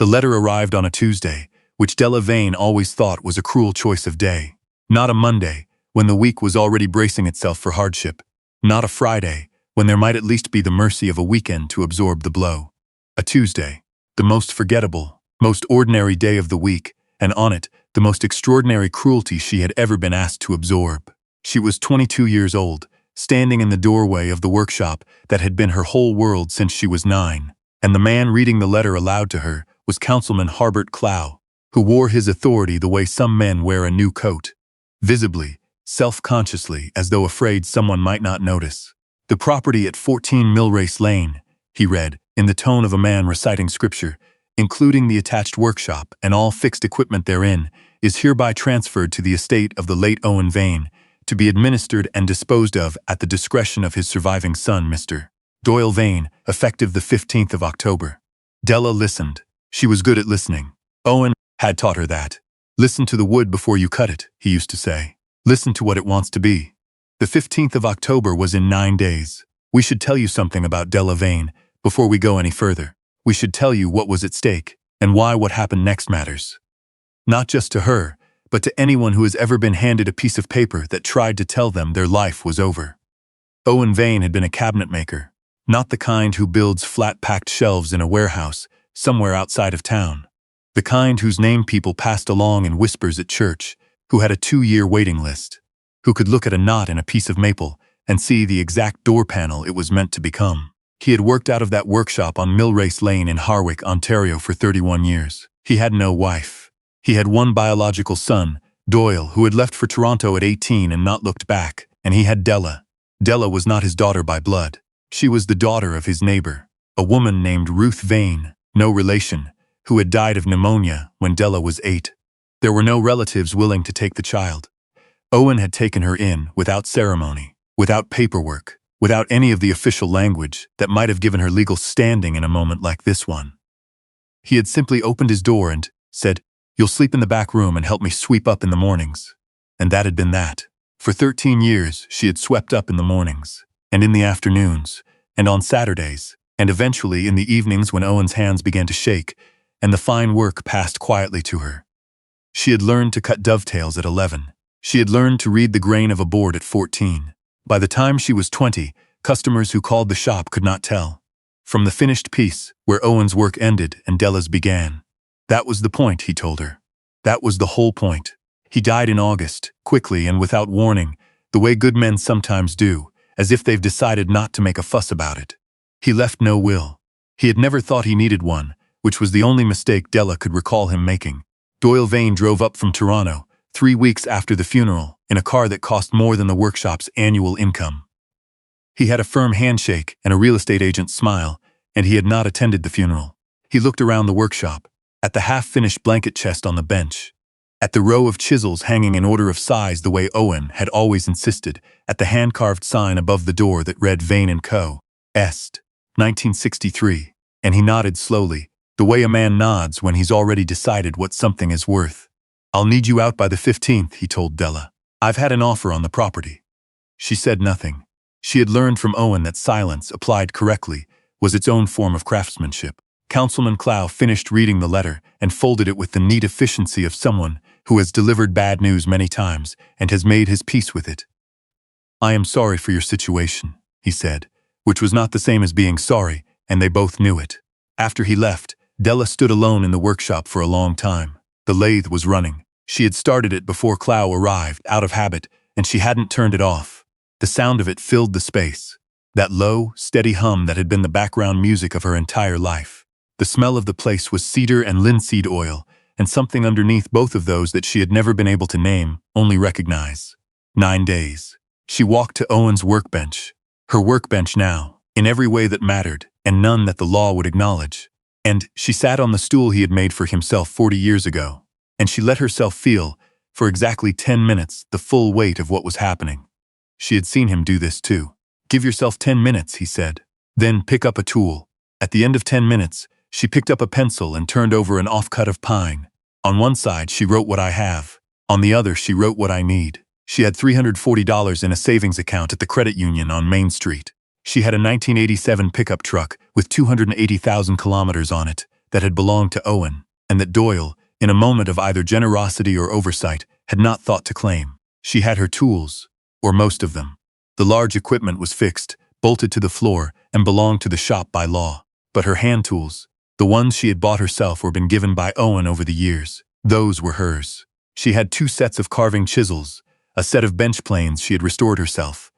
The letter arrived on a Tuesday, which Della Vane always thought was a cruel choice of day. Not a Monday, when the week was already bracing itself for hardship. Not a Friday, when there might at least be the mercy of a weekend to absorb the blow. A Tuesday, the most forgettable, most ordinary day of the week, and on it, the most extraordinary cruelty she had ever been asked to absorb. She was 22 years old, standing in the doorway of the workshop that had been her whole world since she was 9, and the man reading the letter aloud to her was Councilman Harbert Clow, who wore his authority the way some men wear a new coat, visibly, self-consciously, as though afraid someone might not notice. "The property at 14 Millrace Lane," he read, in the tone of a man reciting scripture, "including the attached workshop and all fixed equipment therein, is hereby transferred to the estate of the late Owen Vane, to be administered and disposed of at the discretion of his surviving son, Mr. Doyle Vane, effective the 15th of October. Della listened. She was good at listening. Owen had taught her that. "Listen to the wood before you cut it," he used to say. "Listen to what it wants to be." The 15th of October was in 9 days. We should tell you something about Della Vane before we go any further. We should tell you what was at stake and why what happened next matters. Not just to her, but to anyone who has ever been handed a piece of paper that tried to tell them their life was over. Owen Vane had been a cabinet maker, not the kind who builds flat-packed shelves in a warehouse somewhere outside of town. The kind whose name people passed along in whispers at church, who had a 2-year waiting list, who could look at a knot in a piece of maple and see the exact door panel it was meant to become. He had worked out of that workshop on Millrace Lane in Harwick, Ontario for 31 years. He had no wife. He had one biological son, Doyle, who had left for Toronto at 18 and not looked back, and he had Della. Della was not his daughter by blood. She was the daughter of his neighbor, a woman named Ruth Vane, no relation, who had died of pneumonia when Della was 8. There were no relatives willing to take the child. Owen had taken her in without ceremony, without paperwork, without any of the official language that might have given her legal standing in a moment like this one. He had simply opened his door and said, "You'll sleep in the back room and help me sweep up in the mornings." And that had been that. For 13 years, she had swept up in the mornings, and in the afternoons, and on Saturdays, and eventually in the evenings when Owen's hands began to shake, and the fine work passed quietly to her. She had learned to cut dovetails at 11. She had learned to read the grain of a board at 14. By the time she was 20, customers who called the shop could not tell from the finished piece where Owen's work ended and Della's began. That was the point, he told her. That was the whole point. He died in August, quickly and without warning, the way good men sometimes do, as if they've decided not to make a fuss about it. He left no will. He had never thought he needed one, which was the only mistake Della could recall him making. Doyle Vane drove up from Toronto 3 weeks after the funeral in a car that cost more than the workshop's annual income. He had a firm handshake and a real estate agent's smile, and he had not attended the funeral. He looked around the workshop, at the half-finished blanket chest on the bench, at the row of chisels hanging in order of size the way Owen had always insisted, at the hand-carved sign above the door that read Vane & Co. Est. 1963, and he nodded slowly, the way a man nods when he's already decided what something is worth. "I'll need you out by the 15th, he told Della. "I've had an offer on the property." She said nothing. She had learned from Owen that silence, applied correctly, was its own form of craftsmanship. Councilman Clow finished reading the letter and folded it with the neat efficiency of someone who has delivered bad news many times and has made his peace with it. "I am sorry for your situation," he said, which was not the same as being sorry, and they both knew it. After he left, Della stood alone in the workshop for a long time. The lathe was running. She had started it before Clow arrived, out of habit, and she hadn't turned it off. The sound of it filled the space. That low, steady hum that had been the background music of her entire life. The smell of the place was cedar and linseed oil, and something underneath both of those that she had never been able to name, only recognize. 9 days. She walked to Owen's workbench. Her workbench now, in every way that mattered, and none that the law would acknowledge. And she sat on the stool he had made for himself 40 years ago, and she let herself feel, for exactly 10 minutes, the full weight of what was happening. She had seen him do this too. "Give yourself 10 minutes, he said. Then pick up a tool." At the end of 10 minutes, she picked up a pencil and turned over an offcut of pine. On one side, she wrote what I have. On the other, she wrote what I need. She had $340 in a savings account at the credit union on Main Street. She had a 1987 pickup truck with 280,000 kilometers on it, that had belonged to Owen, and that Doyle, in a moment of either generosity or oversight, had not thought to claim. She had her tools, or most of them. The large equipment was fixed, bolted to the floor, and belonged to the shop by law. But her hand tools, the ones she had bought herself or been given by Owen over the years, those were hers. She had 2 sets of carving chisels, a set of bench planes she had restored herself,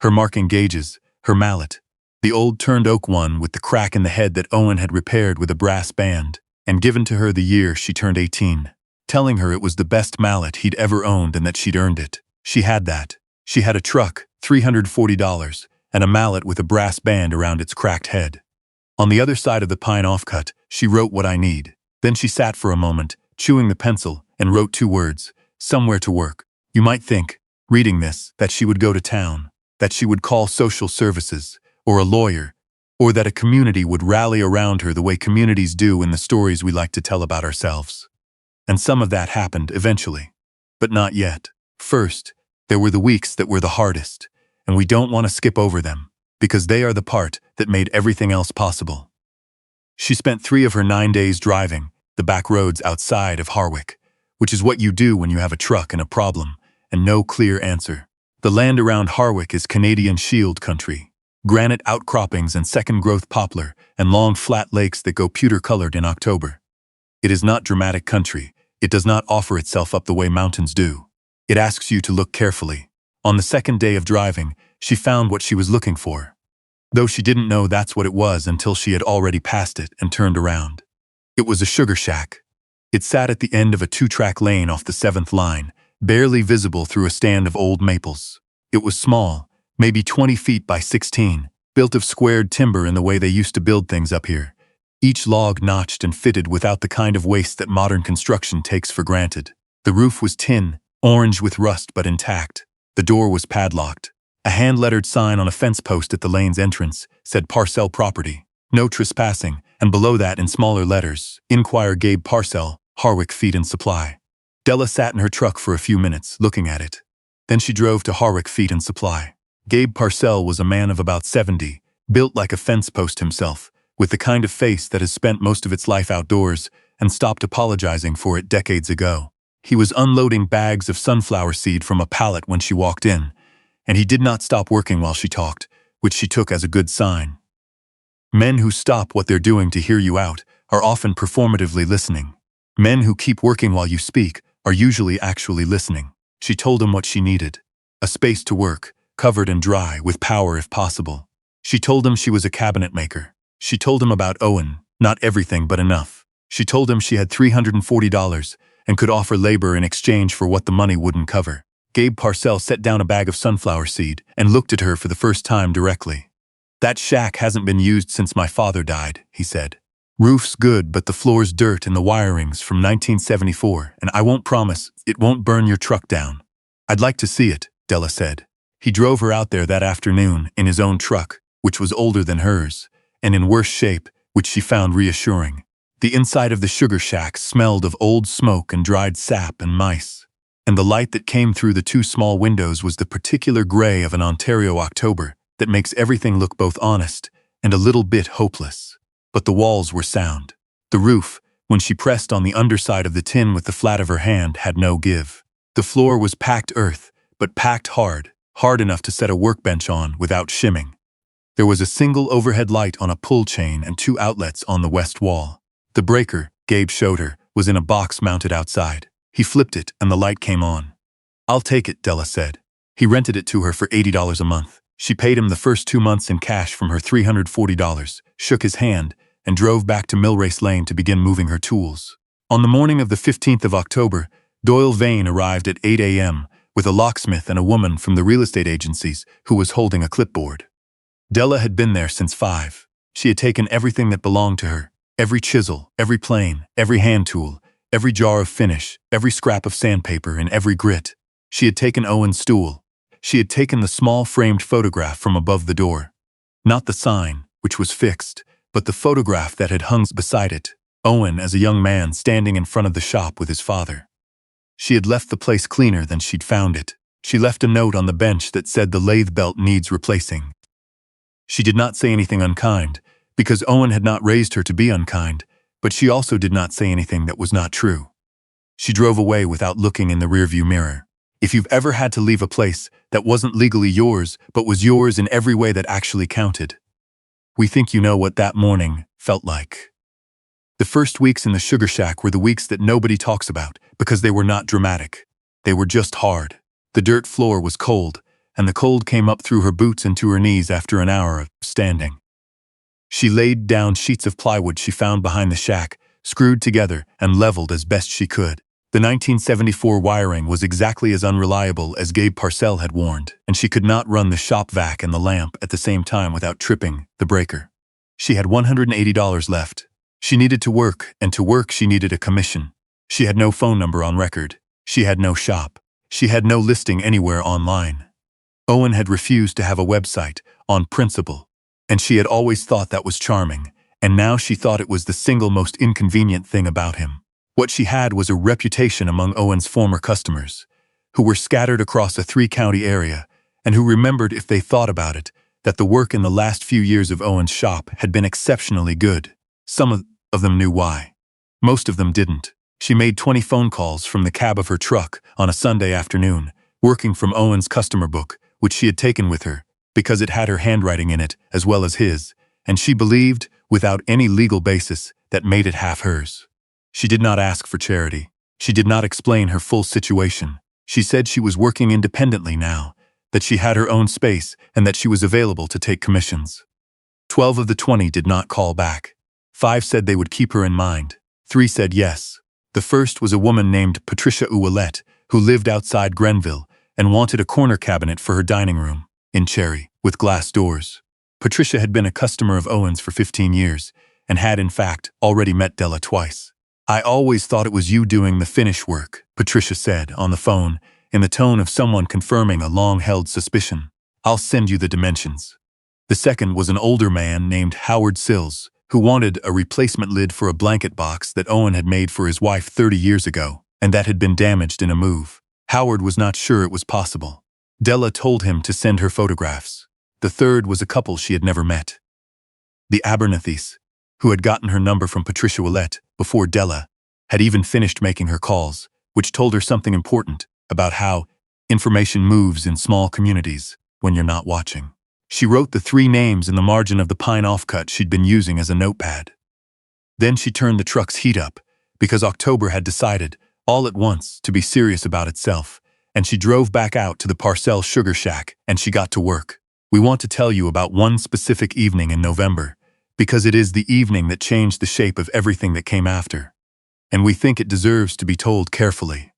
her marking gauges, her mallet, the old turned oak one with the crack in the head that Owen had repaired with a brass band, and given to her the year she turned 18, telling her it was the best mallet he'd ever owned and that she'd earned it. She had that. She had a truck, $340, and a mallet with a brass band around its cracked head. On the other side of the pine offcut, she wrote what I need. Then she sat for a moment, chewing the pencil, and wrote 2 words, somewhere to work. You might think, reading this, that she would go to town, that she would call social services, or a lawyer, or that a community would rally around her the way communities do in the stories we like to tell about ourselves. And some of that happened eventually. But not yet. First, there were the weeks that were the hardest, and we don't want to skip over them, because they are the part that made everything else possible. She spent 3 of her 9 days driving the back roads outside of Harwick, which is what you do when you have a truck and a problem, and no clear answer. The land around Harwick is Canadian shield country. Granite outcroppings and second-growth poplar, and long flat lakes that go pewter-colored in October. It is not dramatic country. It does not offer itself up the way mountains do. It asks you to look carefully. On the 2nd day of driving, she found what she was looking for, though she didn't know that's what it was until she had already passed it and turned around. It was a sugar shack. It sat at the end of a 2-track lane off the 7th line, barely visible through a stand of old maples. It was small, maybe 20 feet by 16, built of squared timber in the way they used to build things up here, each log notched and fitted without the kind of waste that modern construction takes for granted. The roof was tin, orange with rust but intact. The door was padlocked. A hand-lettered sign on a fence post at the lane's entrance said Parcel Property, no trespassing, and below that in smaller letters, Inquire Gabe Parcel, Harwick Feed and Supply. Della sat in her truck for a few minutes, looking at it. Then she drove to Harwick Feed and Supply. Gabe Parcel was a man of about 70, built like a fence post himself, with the kind of face that has spent most of its life outdoors and stopped apologizing for it decades ago. He was unloading bags of sunflower seed from a pallet when she walked in, and he did not stop working while she talked, which she took as a good sign. Men who stop what they're doing to hear you out are often performatively listening. Men who keep working while you speak are usually actually listening. She told him what she needed. A space to work, covered and dry, with power if possible. She told him she was a cabinet maker. She told him about Owen, not everything but enough. She told him she had $340 and could offer labor in exchange for what the money wouldn't cover. Gabe Parcel set down a bag of sunflower seed and looked at her for the first time directly. That shack hasn't been used since my father died, he said. Roof's good, but the floor's dirt and the wiring's from 1974, and I won't promise it won't burn your truck down. I'd like to see it, Della said. He drove her out there that afternoon in his own truck, which was older than hers, and in worse shape, which she found reassuring. The inside of the sugar shack smelled of old smoke and dried sap and mice, and the light that came through the 2 small windows was the particular gray of an Ontario October that makes everything look both honest and a little bit hopeless. But the walls were sound. The roof, when she pressed on the underside of the tin with the flat of her hand, had no give. The floor was packed earth, but packed hard enough to set a workbench on without shimming. There was a single overhead light on a pull chain and 2 outlets on the west wall. The breaker, Gabe showed her, was in a box mounted outside. He flipped it and the light came on. I'll take it, Della said. He rented it to her for $80 a month. She paid him the first 2 months in cash from her $340, shook his hand, and drove back to Millrace Lane to begin moving her tools. On the morning of the 15th of October, Doyle Vane arrived at 8 a.m. with a locksmith and a woman from the real estate agencies who was holding a clipboard. Della had been there since 5. She had taken everything that belonged to her, every chisel, every plane, every hand tool, every jar of finish, every scrap of sandpaper, and every grit. She had taken Owen's stool. She had taken the small framed photograph from above the door. Not the sign, which was fixed, but the photograph that had hung beside it, Owen as a young man standing in front of the shop with his father. She had left the place cleaner than she'd found it. She left a note on the bench that said the lathe belt needs replacing. She did not say anything unkind, because Owen had not raised her to be unkind, But she also did not say anything that was not true. She drove away without looking in the rearview mirror. If you've ever had to leave a place that wasn't legally yours, but was yours in every way that actually counted, we think you know what that morning felt like. The first weeks in the sugar shack were the weeks that nobody talks about because they were not dramatic. They were just hard. The dirt floor was cold, and the cold came up through her boots and to her knees after an hour of standing. She laid down sheets of plywood she found behind the shack, screwed together and leveled as best she could. The 1974 wiring was exactly as unreliable as Gabe Parcell had warned, and she could not run the shop vac and the lamp at the same time without tripping the breaker. She had $180 left. She needed to work, and to work she needed a commission. She had no phone number on record. She had no shop. She had no listing anywhere online. Owen had refused to have a website, on principle, and she had always thought that was charming, and now she thought it was the single most inconvenient thing about him. What she had was a reputation among Owen's former customers, who were scattered across a 3-county area, and who remembered, if they thought about it, that the work in the last few years of Owen's shop had been exceptionally good. Some of them knew why. Most of them didn't. She made 20 phone calls from the cab of her truck on a Sunday afternoon, working from Owen's customer book, which she had taken with her, because it had her handwriting in it as well as his, and she believed, without any legal basis, that made it half hers. She did not ask for charity. She did not explain her full situation. She said she was working independently now, that she had her own space, and that she was available to take commissions. 12 of the 20 did not call back. 5 said they would keep her in mind. 3 said yes. The first was a woman named Patricia Ouellette, who lived outside Grenville and wanted a corner cabinet for her dining room, in Cherry, with glass doors. Patricia had been a customer of Owen's for 15 years, and had, in fact, already met Della twice. "I always thought it was you doing the finish work," Patricia said on the phone, in the tone of someone confirming a long-held suspicion. "I'll send you the dimensions." The second was an older man named Howard Sills, who wanted a replacement lid for a blanket box that Owen had made for his wife 30 years ago, and that had been damaged in a move. Howard was not sure it was possible. Della told him to send her photographs. The third was a couple she had never met. The Abernethys, who had gotten her number from Patricia Ouellette before Della had even finished making her calls, which told her something important about how information moves in small communities when you're not watching. She wrote the 3 names in the margin of the pine offcut she'd been using as a notepad. Then she turned the truck's heat up, because October had decided, all at once, to be serious about itself, and she drove back out to the Parcell Sugar Shack, and she got to work. We want to tell you about one specific evening in November, because it is the evening that changed the shape of everything that came after. And we think it deserves to be told carefully.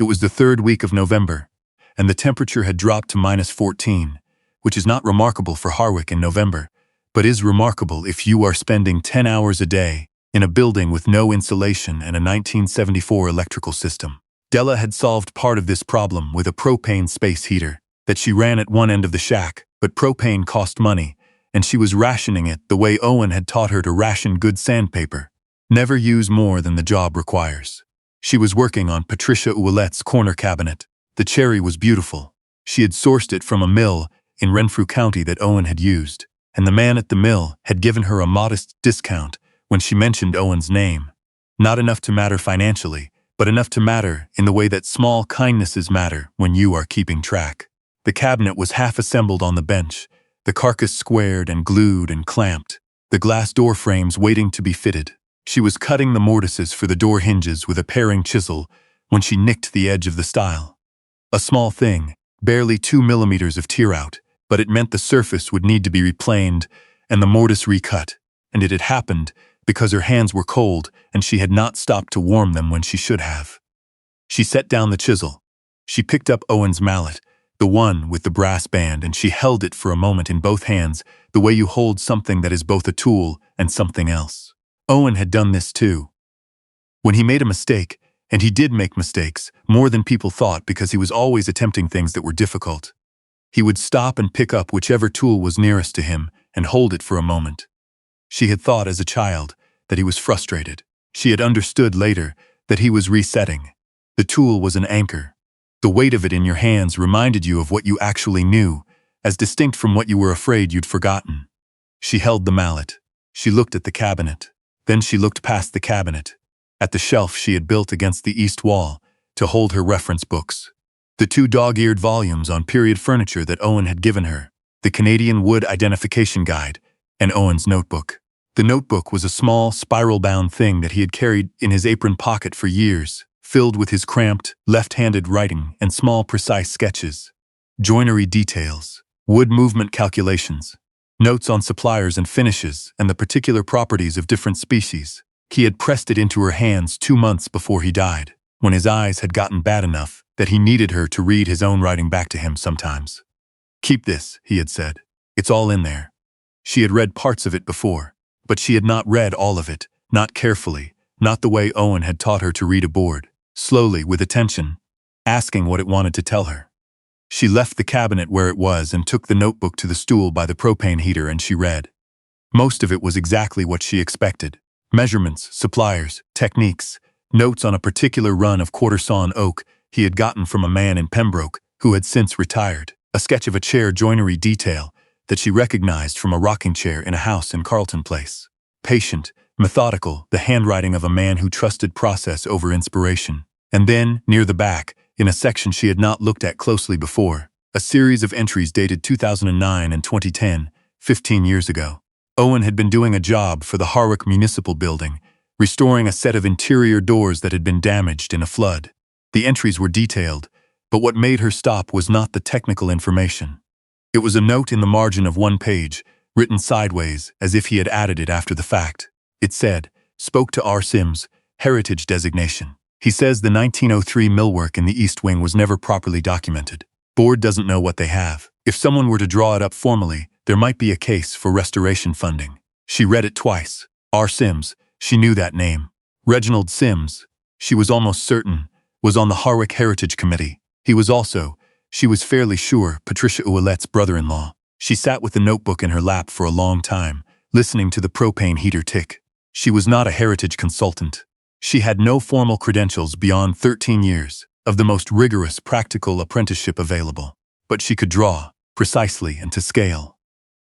It was the 3rd week of November, and the temperature had dropped to -14, which is not remarkable for Harwick in November, but is remarkable if you are spending 10 hours a day in a building with no insulation and a 1974 electrical system. Della had solved part of this problem with a propane space heater that she ran at one end of the shack, but propane cost money, and she was rationing it the way Owen had taught her to ration good sandpaper. Never use more than the job requires. She was working on Patricia Ouellette's corner cabinet. The cherry was beautiful. She had sourced it from a mill in Renfrew County that Owen had used, and the man at the mill had given her a modest discount when she mentioned Owen's name. Not enough to matter financially, but enough to matter in the way that small kindnesses matter when you are keeping track. The cabinet was half assembled on the bench, the carcass squared and glued and clamped, the glass door frames waiting to be fitted. She was cutting the mortises for the door hinges with a paring chisel when she nicked the edge of the stile. A small thing, barely 2 millimeters of tear out, but it meant the surface would need to be replaned and the mortise recut, and it had happened because her hands were cold and she had not stopped to warm them when she should have. She set down the chisel. She picked up Owen's mallet, the one with the brass band, and she held it for a moment in both hands, the way you hold something that is both a tool and something else. Owen had done this too. When he made a mistake, and he did make mistakes, more than people thought because he was always attempting things that were difficult, he would stop and pick up whichever tool was nearest to him and hold it for a moment. She had thought as a child that he was frustrated. She had understood later that he was resetting. The tool was an anchor. The weight of it in your hands reminded you of what you actually knew, as distinct from what you were afraid you'd forgotten. She held the mallet. She looked at the cabinet. Then she looked past the cabinet, at the shelf she had built against the east wall, to hold her reference books. The two dog-eared volumes on period furniture that Owen had given her, the Canadian Wood Identification Guide, and Owen's notebook. The notebook was a small, spiral-bound thing that he had carried in his apron pocket for years, filled with his cramped, left-handed writing and small, precise sketches. Joinery details, wood movement calculations, notes on suppliers and finishes, and the particular properties of different species. He had pressed it into her hands 2 months before he died, when his eyes had gotten bad enough that he needed her to read his own writing back to him sometimes. "Keep this," he had said. "It's all in there." She had read parts of it before, but she had not read all of it, not carefully, not the way Owen had taught her to read a board, slowly, with attention, asking what it wanted to tell her. She left the cabinet where it was and took the notebook to the stool by the propane heater, and she read. Most of it was exactly what she expected. Measurements, suppliers, techniques, notes on a particular run of quarter-sawn oak he had gotten from a man in Pembroke who had since retired, a sketch of a chair joinery detail that she recognized from a rocking chair in a house in Carlton Place. Patient, methodical, the handwriting of a man who trusted process over inspiration. And then, near the back, in a section she had not looked at closely before, a series of entries dated 2009 and 2010, 15 years ago. Owen had been doing a job for the Harwick Municipal Building, restoring a set of interior doors that had been damaged in a flood. The entries were detailed, but what made her stop was not the technical information. It was a note in the margin of one page, written sideways, as if he had added it after the fact. It said, "Spoke to R. Sims, heritage designation. He says the 1903 millwork in the East Wing was never properly documented. Board doesn't know what they have. If someone were to draw it up formally, there might be a case for restoration funding." She read it twice. R. Sims, she knew that name. Reginald Sims, she was almost certain, was on the Harwick Heritage Committee. He was also, she was fairly sure, Patricia Ouellette's brother-in-law. She sat with the notebook in her lap for a long time, listening to the propane heater tick. She was not a heritage consultant. She had no formal credentials beyond 13 years of the most rigorous practical apprenticeship available. But she could draw, precisely and to scale.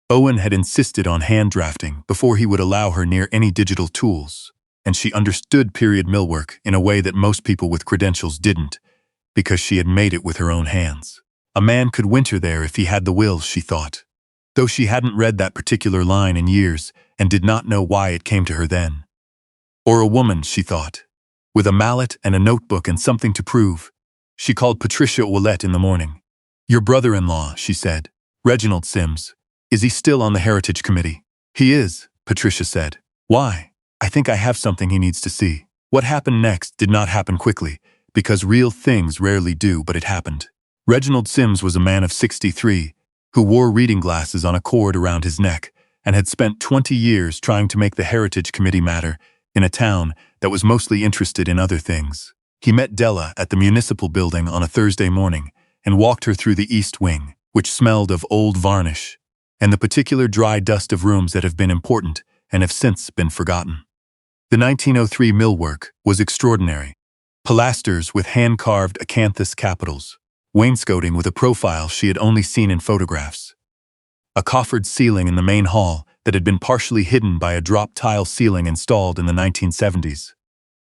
Owen had insisted on hand drafting before he would allow her near any digital tools, and she understood period millwork in a way that most people with credentials didn't, because she had made it with her own hands. A man could winter there if he had the will, she thought. Though she hadn't read that particular line in years and did not know why it came to her then. Or a woman, she thought, with a mallet and a notebook and something to prove. She called Patricia Ouellette in the morning. "Your brother-in-law," she said, "Reginald Sims. Is he still on the Heritage Committee?" "He is," Patricia said. "Why?" "I think I have something he needs to see." What happened next did not happen quickly, because real things rarely do, but it happened. Reginald Sims was a man of 63, who wore reading glasses on a cord around his neck, and had spent 20 years trying to make the Heritage Committee matter in a town that was mostly interested in other things. He met Della at the municipal building on a Thursday morning and walked her through the East Wing, which smelled of old varnish, and the particular dry dust of rooms that have been important and have since been forgotten. The 1903 millwork was extraordinary. Pilasters with hand-carved acanthus capitals, wainscoting with a profile she had only seen in photographs, a coffered ceiling in the main hall that had been partially hidden by a drop-tile ceiling installed in the 1970s.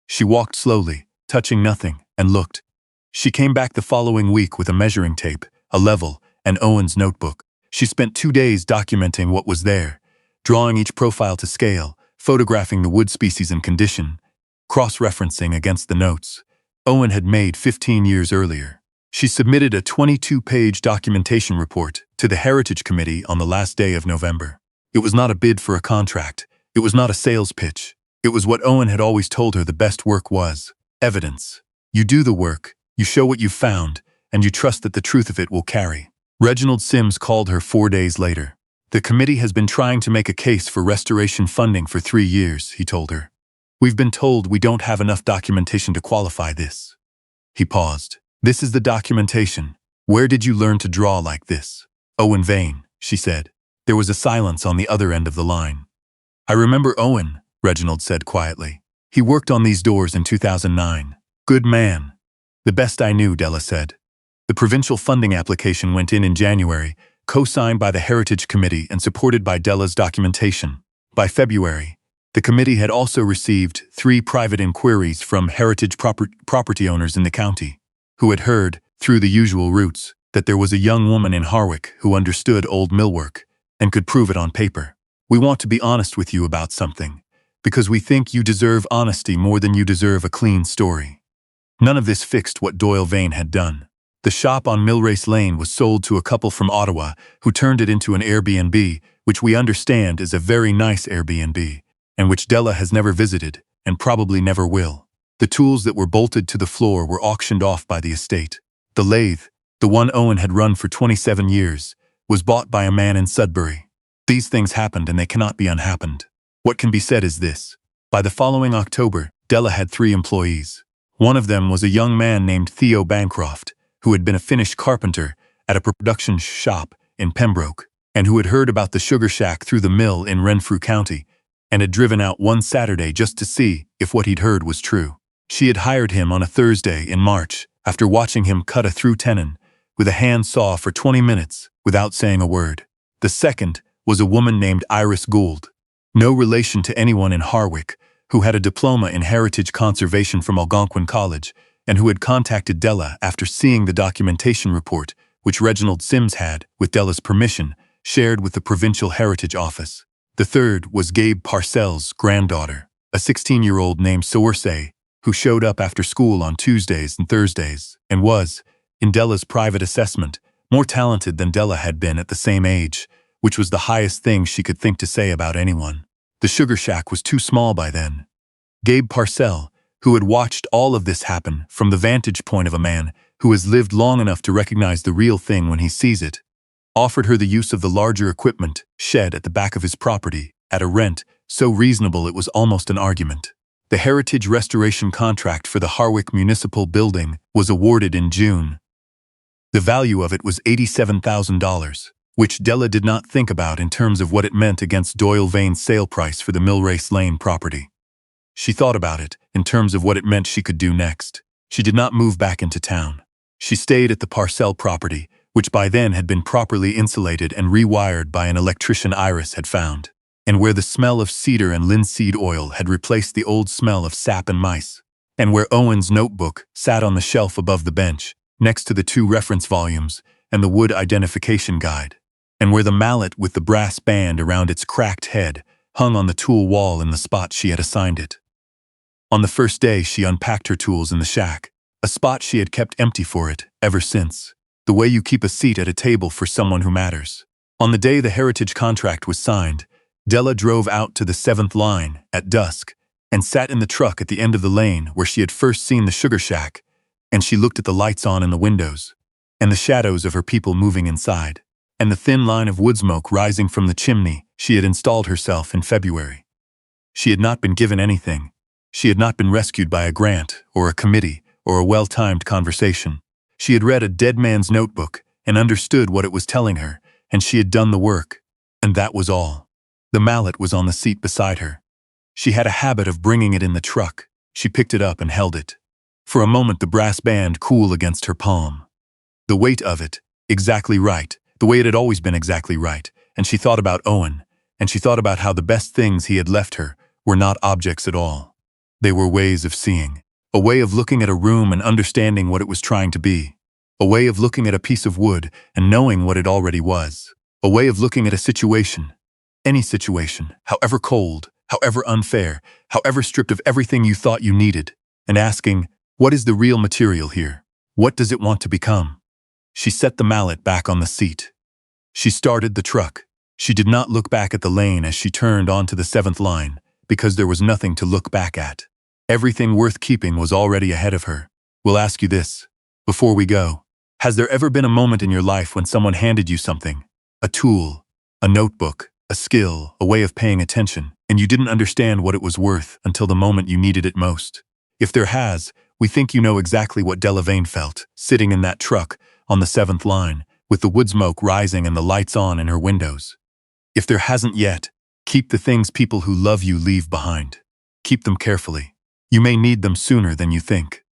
She walked slowly, touching nothing, and looked. She came back the following week with a measuring tape, a level, and Owen's notebook. She spent 2 days documenting what was there, drawing each profile to scale, photographing the wood species and condition, cross-referencing against the notes Owen had made 15 years earlier. She submitted a 22-page documentation report to the Heritage Committee on the last day of November. It was not a bid for a contract. It was not a sales pitch. It was what Owen had always told her the best work was: evidence. You do the work, you show what you've found, and you trust that the truth of it will carry. Reginald Sims called her 4 days later. "The committee has been trying to make a case for restoration funding for 3 years, he told her. "We've been told we don't have enough documentation to qualify this." He paused. "This is the documentation. Where did you learn to draw like this?" "Owen Vane," she said. There was a silence on the other end of the line. "I remember Owen," Reginald said quietly. "He worked on these doors in 2009. Good man." "The best I knew," Della said. The provincial funding application went in January, co-signed by the Heritage Committee and supported by Della's documentation. By February, The committee had also received 3 private inquiries from heritage property owners in the county, who had heard, through the usual routes, that there was a young woman in Harwick who understood old millwork and could prove it on paper. We want to be honest with you about something, because we think you deserve honesty more than you deserve a clean story. None of this fixed what Doyle Vane had done. The shop on Millrace Lane was sold to a couple from Ottawa who turned it into an Airbnb, which we understand is a very nice Airbnb, and which Della has never visited and probably never will. The tools that were bolted to the floor were auctioned off by the estate. The lathe, the one Owen had run for 27 years, was bought by a man in Sudbury. These things happened and they cannot be unhappened. What can be said is this. By the following October, Della had 3 employees. One of them was a young man named Theo Bancroft, who had been a finished carpenter at a production shop in Pembroke, and who had heard about the sugar shack through the mill in Renfrew County, and had driven out one Saturday just to see if what he'd heard was true. She had hired him on a Thursday in March after watching him cut a through tenon with a hand saw for 20 minutes without saying a word. The second was a woman named Iris Gould, no relation to anyone in Harwick, who had a diploma in heritage conservation from Algonquin College and who had contacted Della after seeing the documentation report which Reginald Sims had, with Della's permission, shared with the Provincial Heritage Office. The third was Gabe Parcells' granddaughter, a 16-year-old named Sorsay, who showed up after school on Tuesdays and Thursdays and was, in Della's private assessment, more talented than Della had been at the same age, which was the highest thing she could think to say about anyone. The sugar shack was too small by then. Gabe Parcell, who had watched all of this happen from the vantage point of a man who has lived long enough to recognize the real thing when he sees it, offered her the use of the larger equipment shed at the back of his property at a rent so reasonable it was almost an argument. The heritage restoration contract for the Harwick Municipal Building was awarded in June. The value of it was $87,000, which Della did not think about in terms of what it meant against Doyle Vane's sale price for the Millrace Lane property. She thought about it in terms of what it meant she could do next. She did not move back into town. She stayed at the Parcell property, which by then had been properly insulated and rewired by an electrician Iris had found, and where the smell of cedar and linseed oil had replaced the old smell of sap and mice, and where Owen's notebook sat on the shelf above the bench, next to the 2 reference volumes and the wood identification guide, and where the mallet with the brass band around its cracked head hung on the tool wall in the spot she had assigned it. On the first day, she unpacked her tools in the shack, a spot she had kept empty for it ever since, the way you keep a seat at a table for someone who matters. On the day the heritage contract was signed, Della drove out to the 7th line at dusk and sat in the truck at the end of the lane where she had first seen the sugar shack, and she looked at the lights on in the windows, and the shadows of her people moving inside, and the thin line of wood smoke rising from the chimney she had installed herself in February. She had not been given anything. She had not been rescued by a grant or a committee or a well-timed conversation. She had read a dead man's notebook and understood what it was telling her, and she had done the work, and that was all. The mallet was on the seat beside her. She had a habit of bringing it in the truck. She picked it up and held it. For a moment the brass band cool against her palm. The weight of it, exactly right, the way it had always been exactly right, and she thought about Owen, and she thought about how the best things he had left her were not objects at all. They were ways of seeing, a way of looking at a room and understanding what it was trying to be, a way of looking at a piece of wood and knowing what it already was, a way of looking at a situation, any situation, however cold, however unfair, however stripped of everything you thought you needed, and asking, what is the real material here? What does it want to become? She set the mallet back on the seat. She started the truck. She did not look back at the lane as she turned onto the 7th line, because there was nothing to look back at. Everything worth keeping was already ahead of her. We'll ask you this, before we go. Has there ever been a moment in your life when someone handed you something, a tool, a notebook, a skill, a way of paying attention, and you didn't understand what it was worth until the moment you needed it most? If there has, we think you know exactly what Della Vane felt, sitting in that truck on the 7th line, with the wood smoke rising and the lights on in her windows. If there hasn't yet, keep the things people who love you leave behind. Keep them carefully. You may need them sooner than you think.